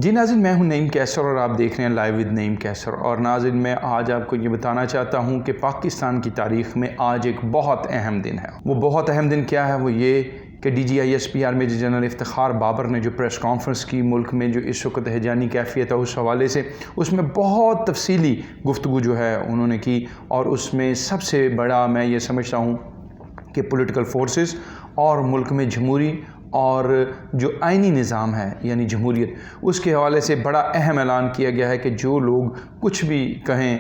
جی ناظرین، میں ہوں نعیم کیسر اور آپ دیکھ رہے ہیں لائیو ود نعیم کیسر۔ اور ناظرین، میں آج آپ کو یہ بتانا چاہتا ہوں کہ پاکستان کی تاریخ میں آج ایک بہت اہم دن ہے۔ وہ بہت اہم دن کیا ہے؟ وہ یہ کہ DGISPR major general Iftikhar Babar نے جو پریس کانفرنس کی، ملک میں جو اس وقت ہیجانی کیفیت ہے اس حوالے سے، اس میں بہت تفصیلی گفتگو جو ہے انہوں نے کی، اور اس میں سب سے بڑا میں یہ سمجھتا ہوں کہ پولیٹیکل فورسز اور ملک میں جمہوری اور جو آئینی نظام ہے یعنی جمہوریت، اس کے حوالے سے بڑا اہم اعلان کیا گیا ہے کہ جو لوگ کچھ بھی کہیں،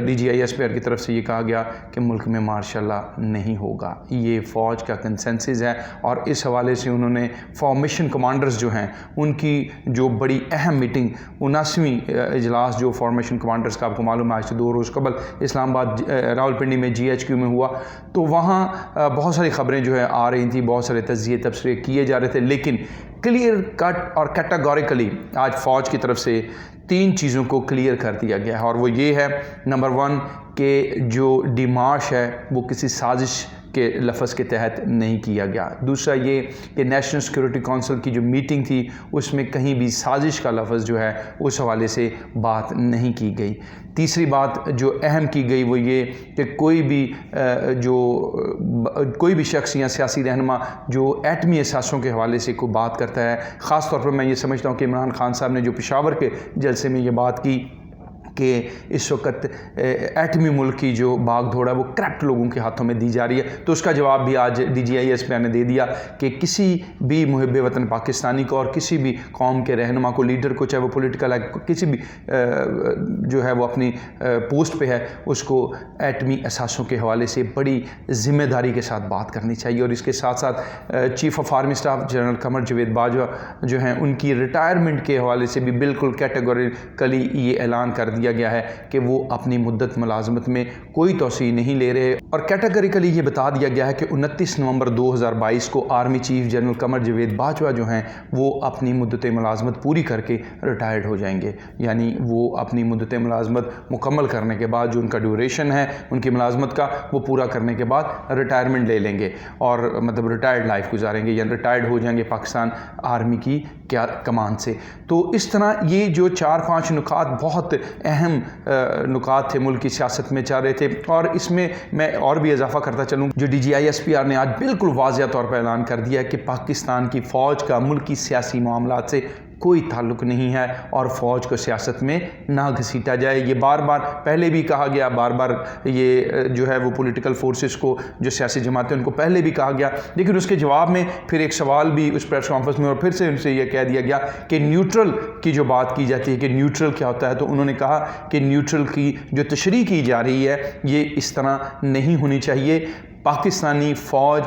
DGISPR کی طرف سے یہ کہا گیا کہ ملک میں مارشل لا نہیں ہوگا۔ یہ فوج کا کنسنسس ہے، اور اس حوالے سے انہوں نے فارمیشن کمانڈرز جو ہیں ان کی جو بڑی اہم میٹنگ، 79ویں اجلاس جو فارمیشن کمانڈرز کا آپ کو معلوم ہے آج سے 2 روز قبل اسلام آباد راولپنڈی میں GHQ میں ہوا، تو وہاں بہت ساری خبریں جو ہے آ رہی تھیں، بہت سارے تجزیے تبصرے کیے جا رہے تھے، لیکن کلیئر کٹ اور کیٹاگوریکلی آج فوج کی طرف سے 3 چیزوں کو کلیئر کر دیا گیا ہے، اور وہ یہ ہے: نمبر 1 کہ جو ڈیمارش ہے وہ کسی سازش کے لفظ کے تحت نہیں کیا گیا۔ دوسرا یہ کہ نیشنل سیکورٹی کونسل کی جو میٹنگ تھی اس میں کہیں بھی سازش کا لفظ جو ہے اس حوالے سے بات نہیں کی گئی۔ تیسری بات جو اہم کی گئی وہ یہ کہ کوئی بھی شخص یا سیاسی رہنما جو ایٹمی اثاثوں کے حوالے سے کوئی بات کرتا ہے، خاص طور پر میں یہ سمجھتا ہوں کہ عمران خان صاحب نے جو پشاور کے جلسے میں یہ بات کی کہ اس وقت ایٹمی ملک کی جو بھاگ دوڑ ہے وہ کرپٹ لوگوں کے ہاتھوں میں دی جا رہی ہے، تو اس کا جواب بھی آج DGISPR نے دے دیا کہ کسی بھی محب وطن پاکستانی کو اور کسی بھی قوم کے رہنما کو، لیڈر کو، چاہے وہ پولیٹیکل ہے، کسی بھی جو ہے وہ اپنی پوسٹ پہ ہے، اس کو ایٹمی اثاثوں کے حوالے سے بڑی ذمہ داری کے ساتھ بات کرنی چاہیے۔ اور اس کے ساتھ ساتھ chief of army staff general Qamar Javed Bajwa جو ہیں ان کی ریٹائرمنٹ کے حوالے سے بھی بالکل کیٹیگوریکلی یہ اعلان کر دیا گیا ہے کہ وہ اپنی مدت ملازمت میں کوئی توسیع نہیں لے رہے، اور کیٹیگوریکلی یہ بتا دیا گیا ہے کہ 29 نومبر 2022 کو army chief general Qamar Javed Bajwa جو ہیں وہ اپنی مدت ملازمت پوری کر کے ریٹائرڈ ہو جائیں گے، یعنی وہ اپنی مدت ملازمت مکمل کرنے کے بعد جو ان کا ڈیوریشن ہے ان کی ملازمت کا، وہ پورا کرنے کے بعد ریٹائرمنٹ لے لیں گے، اور مطلب ریٹائرڈ لائف گزاریں گے، یعنی ریٹائرڈ ہو جائیں گے پاکستان آرمی کی کمان سے۔ تو اس طرح یہ جو 4-5 نکات بہت اہم نکات تھے ملک کی سیاست میں چل رہے تھے، اور اس میں اور بھی اضافہ کرتا چلوں، جو DGISPR نے آج بالکل واضح طور پر اعلان کر دیا ہے کہ پاکستان کی فوج کا ملکی سیاسی معاملات سے کوئی تعلق نہیں ہے، اور فوج کو سیاست میں نہ گھسیٹا جائے۔ یہ بار بار پہلے بھی کہا گیا، بار بار یہ جو ہے وہ پولیٹیکل فورسز کو، جو سیاسی جماعتیں، ان کو پہلے بھی کہا گیا، لیکن اس کے جواب میں پھر ایک سوال بھی اس پریس کانفرنس میں اور پھر سے ان سے یہ کہہ دیا گیا کہ نیوٹرل کی جو بات کی جاتی ہے کہ نیوٹرل کیا ہوتا ہے، تو انہوں نے کہا کہ نیوٹرل کی جو تشریح کی جا رہی ہے یہ اس طرح نہیں ہونی چاہیے۔ پاکستانی فوج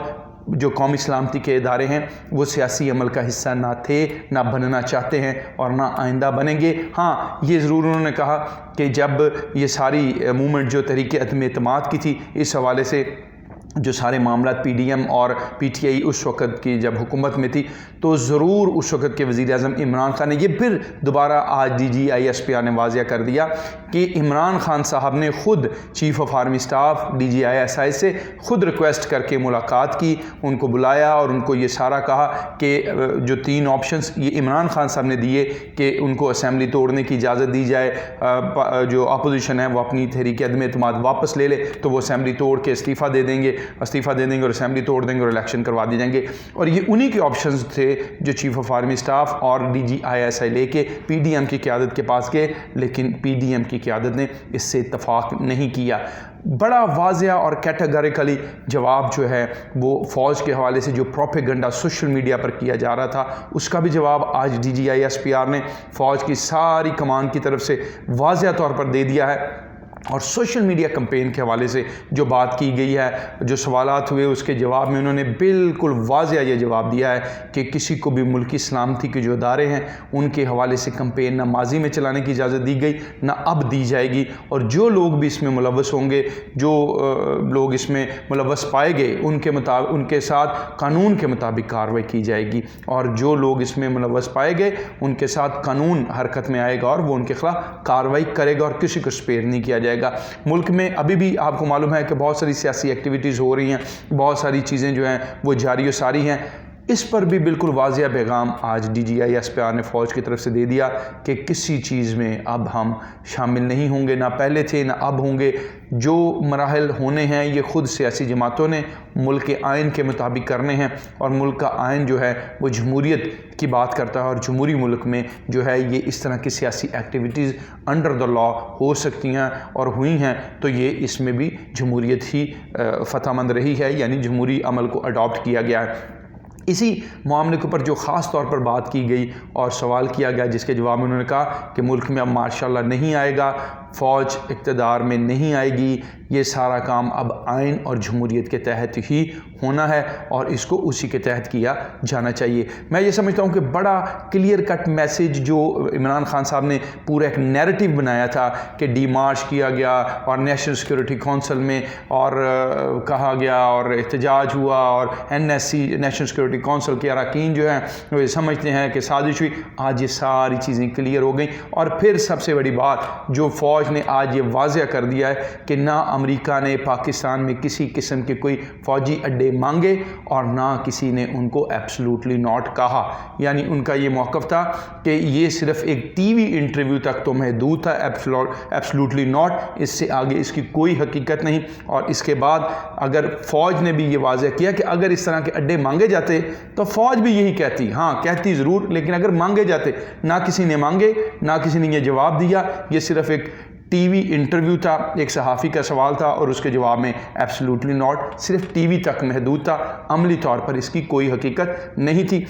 جو قومی سلامتی کے ادارے ہیں وہ سیاسی عمل کا حصہ نہ تھے، نہ بننا چاہتے ہیں، اور نہ آئندہ بنیں گے۔ ہاں، یہ ضرور انہوں نے کہا کہ جب یہ ساری موومنٹ جو تحریک عدم اعتماد کی تھی، اس حوالے سے جو سارے معاملات PDM اور PTI اس وقت کی جب حکومت میں تھی، تو ضرور اس وقت کے وزیر اعظم عمران خان نے یہ پھر دوبارہ آج DGISPR نے واضح کر دیا کہ عمران خان صاحب نے خود chief of army staff DGISI سے خود ریکویسٹ کر کے ملاقات کی، ان کو بلایا اور ان کو یہ سارا کہا کہ جو 3 آپشنز یہ عمران خان صاحب نے دیے کہ ان کو اسمبلی توڑنے کی اجازت دی جائے، جو اپوزیشن ہے وہ اپنی تحریک عدم اعتماد واپس لے لے تو وہ اسمبلی توڑ کے استعفیٰ دے دیں گے اور اسمبلی توڑ دیں گے اور الیکشن کروا دی جائیں گے، اور یہ انہی کے آپشنز تھے جو چیف آف آرمی اسٹاف اور DGISI لے کے PDM کی قیادت کے پاس گئے، لیکن PDM کی قیادت نے اس سے اتفاق نہیں کیا۔ بڑا واضح اور کیٹیگوریکلی جواب جو ہے وہ فوج کے حوالے سے جو پروپیگنڈا سوشل میڈیا پر کیا جا رہا تھا اس کا بھی جواب آج DGISPR نے فوج کی ساری کمان کی طرف سے واضح طور پر دے دیا ہے، اور سوشل میڈیا کمپین کے حوالے سے جو بات کی گئی ہے، جو سوالات ہوئے اس کے جواب میں انہوں نے بالکل واضح یہ جواب دیا ہے کہ کسی کو بھی ملکی سلامتی کے جو ادارے ہیں ان کے حوالے سے کمپین نہ ماضی میں چلانے کی اجازت دی گئی نہ اب دی جائے گی، اور جو لوگ بھی اس میں ملوث ہوں گے، جو لوگ اس میں ملوث پائے گئے، ان کے ساتھ قانون کے مطابق کارروائی کی جائے گی، اور جو لوگ اس میں ملوث پائے گئے ان کے ساتھ قانون حرکت میں آئے گا اور وہ ان کے خلاف کارروائی کرے گا، اور کسی کو سپیئر نہیں کیا جائے گا۔ ملک میں ابھی بھی آپ کو معلوم ہے کہ بہت ساری سیاسی ایکٹیویٹیز ہو رہی ہیں، بہت ساری چیزیں جو ہیں وہ جاری و ساری ہیں۔ اس پر بھی بالکل واضح پیغام آج DGI/SPR نے فوج کی طرف سے دے دیا کہ کسی چیز میں اب ہم شامل نہیں ہوں گے، نہ پہلے تھے نہ اب ہوں گے۔ جو مراحل ہونے ہیں یہ خود سیاسی جماعتوں نے ملک کے آئین کے مطابق کرنے ہیں، اور ملک کا آئین جو ہے وہ جمہوریت کی بات کرتا ہے، اور جمہوری ملک میں جو ہے یہ اس طرح کی سیاسی ایکٹیویٹیز انڈر دا لا ہو سکتی ہیں اور ہوئی ہیں، تو یہ اس میں بھی جمہوریت ہی فتح مند رہی ہے، یعنی جمہوری عمل کو اڈاپٹ کیا گیا ہے۔ اسی معاملے کے اوپر جو خاص طور پر بات کی گئی اور سوال کیا گیا، جس کے جواب میں انہوں نے کہا کہ ملک میں اب مارشاء اللہ نہیں آئے گا، فوج اقتدار میں نہیں آئے گی، یہ سارا کام اب آئین اور جمہوریت کے تحت ہی ہونا ہے اور اس کو اسی کے تحت کیا جانا چاہیے۔ میں یہ سمجھتا ہوں کہ بڑا کلیئر کٹ میسیج جو عمران خان صاحب نے پورا ایک نیریٹو بنایا تھا کہ ڈی مارچ کیا گیا اور نیشنل سیکورٹی کونسل میں اور کہا گیا اور احتجاج ہوا، اور NSC نیشنل سیکورٹی کونسل کے اراکین جو ہیں وہ یہ سمجھتے ہیں کہ سازش ہوئی۔ آج یہ ساری چیزیں کلیئر ہو گئیں، اور پھر سب سے بڑی بات جو فوج نے آج یہ واضح کر دیا ہے کہ نہ امریکہ نے پاکستان میں کسی قسم کے کوئی فوجی اڈے مانگے اور نہ کسی نے ان کو ایبسلوٹلی ناٹ کہا، یعنی ان کا یہ موقف تھا کہ یہ صرف ایک ٹی وی انٹرویو تک تو محدود تھا، ایبسلوٹلی ناٹ، اس سے آگے اس کی کوئی حقیقت نہیں۔ اور اس کے بعد اگر فوج نے بھی یہ واضح کیا کہ اگر اس طرح کے اڈے مانگے جاتے تو فوج بھی یہی کہتی، ہاں کہتی ضرور، لیکن اگر مانگے جاتے، نہ کسی نے مانگے، نہ کسی نے یہ جواب دیا، یہ صرف ایک ٹی وی انٹرویو تھا، ایک صحافی کا سوال تھا اور اس کے جواب میں ایبسلوٹلی ناٹ صرف ٹی وی تک محدود تھا، عملی طور پر اس کی کوئی حقیقت نہیں تھی۔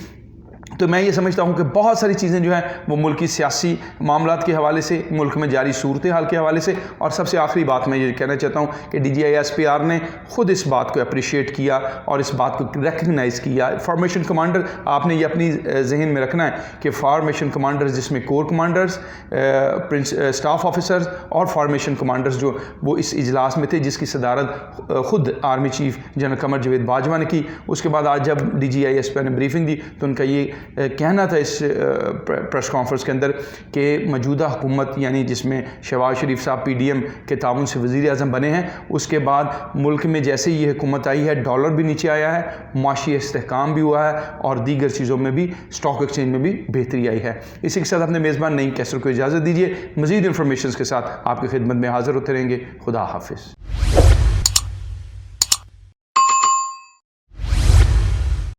تو میں یہ سمجھتا ہوں کہ بہت ساری چیزیں جو ہیں وہ ملکی سیاسی معاملات کے حوالے سے، ملک میں جاری صورتحال کے حوالے سے، اور سب سے آخری بات میں یہ کہنا چاہتا ہوں کہ DGI/SPR نے خود اس بات کو اپریشیٹ کیا اور اس بات کو ریکگنائز کیا۔ فارمیشن کمانڈر، آپ نے یہ اپنی ذہن میں رکھنا ہے کہ فارمیشن کمانڈرز جس میں کور کمانڈرز، اسٹاف آفیسرز اور فارمیشن کمانڈرز جو وہ اس اجلاس میں تھے، جس کی صدارت خود army chief general Qamar Javed Bajwa نے کی۔ اس کے بعد آج جب DGI/SPR نے بریفنگ دی تو ان کا یہ کہنا تھا اس پریس کانفرنس کے اندر کہ موجودہ حکومت، یعنی جس میں شہباز شریف صاحب PDM کے تعاون سے وزیر اعظم بنے ہیں، اس کے بعد ملک میں جیسے یہ حکومت آئی ہے ڈالر بھی نیچے آیا ہے، معاشی استحکام بھی ہوا ہے، اور دیگر چیزوں میں بھی اسٹاک ایکسچینج میں بھی بہتری آئی ہے۔ اسی کے ساتھ اپنے میزبان نعیم کیسر کو اجازت دیجیے، مزید انفارمیشنز کے ساتھ آپ کی خدمت میں حاضر ہوتے رہیں گے۔ خدا حافظ۔